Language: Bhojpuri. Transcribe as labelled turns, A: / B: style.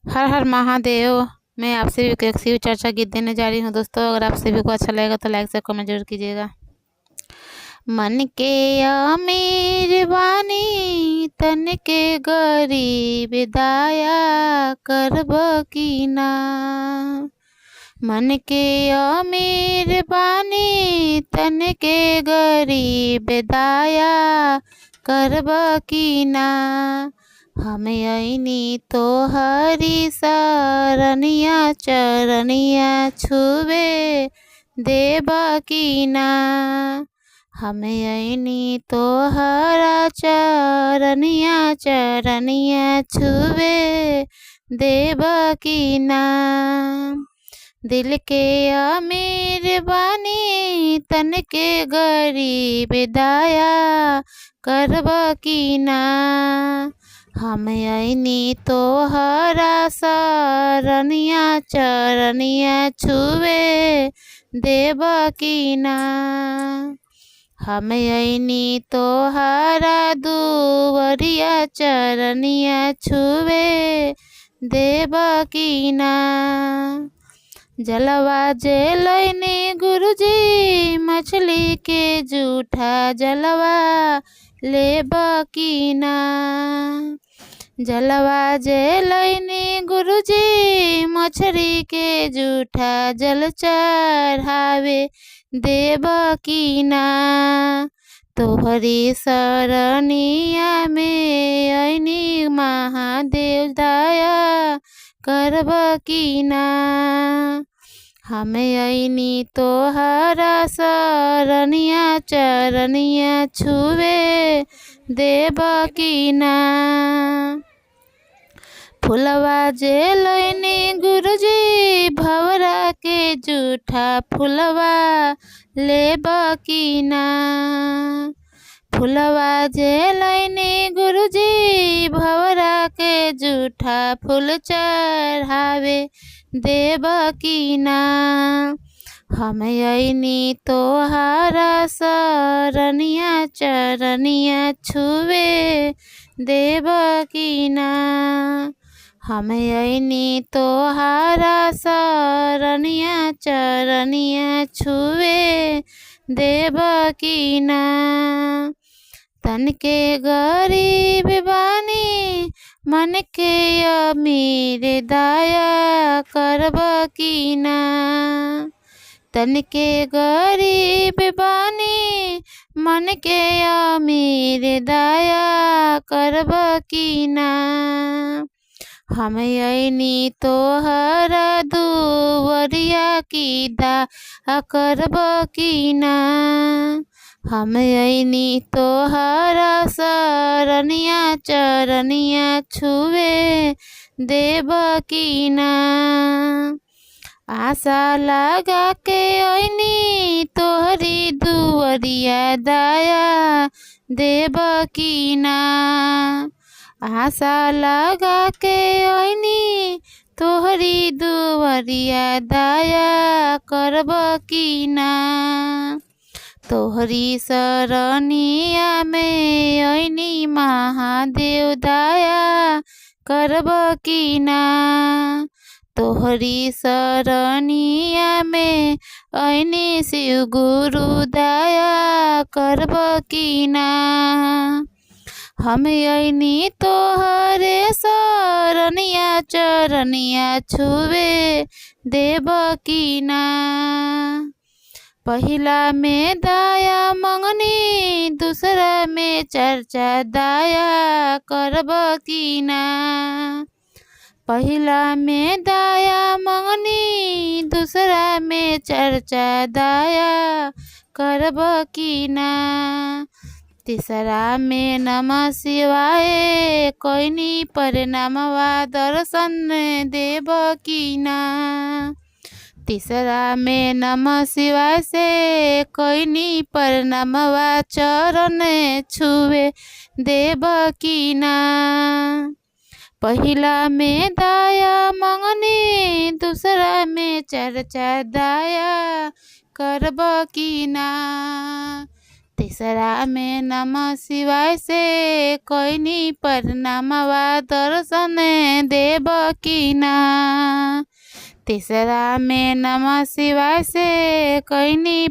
A: हर हर महादेव। मैं आप सभी को एक शिव चर्चा गीत देने जा रही हूँ दोस्तों। अगर आप सभी को अच्छा लगेगा तो लाइक से कमेंट जरूर कीजिएगा। मन के अमीर बानी तन के गरीब दाया करब की ना। मन के अमीर बानी तन के गरीब दाया करब की ना। हम अइनी तो हरी सरनिया चरनिया छुवे देब की ना। हम अइनी तो हरा चरनिया छुवे देब की ना। दिल के अमीर बानी तन के गरीब दाया करब की ना। हम अइनी तो हरा सरनिया चरनिया छुवे देब की ना। हम अइनी तो हरा दुवरिया चरनिया छुवे देब की ना। जलवा जेलैनी गुरुजी मछली के जूठा जलवा लेब की ना। जलवा जेलैनी गुरुजी मछली के जूठा जल चढ़ावे देब की ना। तोहरी सरनिया में अइनी महादेव दया करब की ना। हम अइनी तो हरा सरनिया चरनिया छुवे देब की ना। फुलवा जेलैनी गुरुजी भवरा के जूठा फुलवा लेब की ना। फुलवा जेलैनी गुरुजी भवरा के जूठा फूल चढ़ावे देब की ना। हम अइनी तो हरा सरनिया चरनिया छुवे देब की ना। हम अइनी तो हरा सरनिया चरनिया छुवे देब की ना। तन के गरीब बानी मन के अमीर दया करब की ना। तन के गरीब बानी मन के अमीर दया करब की ना। हम अइनी तो हरा दुवरिया की दा करब की ना। हम अइनी तो हरा सरनिया चरनिया छुवे देब की ना। आशा लगा के अइनी तोहरी दुवरिया दया देब की ना। आशा लगा के अइनी तोहरी दुवरिया दया करब की ना। तोहरी सरनिया में अइनी महादेव दया करब की ना। तोहरी सरनिया में अइनी शिव गुरु दया करब की ना। हम अइनी तोहरे सरनिया चरनिया छुवे देब की ना। पहिला में दया मंगनी दूसरा में चर्चा दया करब की ना। पहिला में दया मंगनी दूसरा में चर्चा दया करब की ना। तीसरा में नमः शिवाय कोइनी परिणामवा दर्शन देब की ना। तीसरा में नमः शिवाय से कोइनी परिणामवा चरण छुवे देब की ना। पहिला में दया मंगनी दूसरा में चर्चा दया करब की ना। तीसरा में नमः शिवाय से कोइनी प्रणामवा दर्शन देव की ना। तीसरा में नमः शिवाय से कोइनी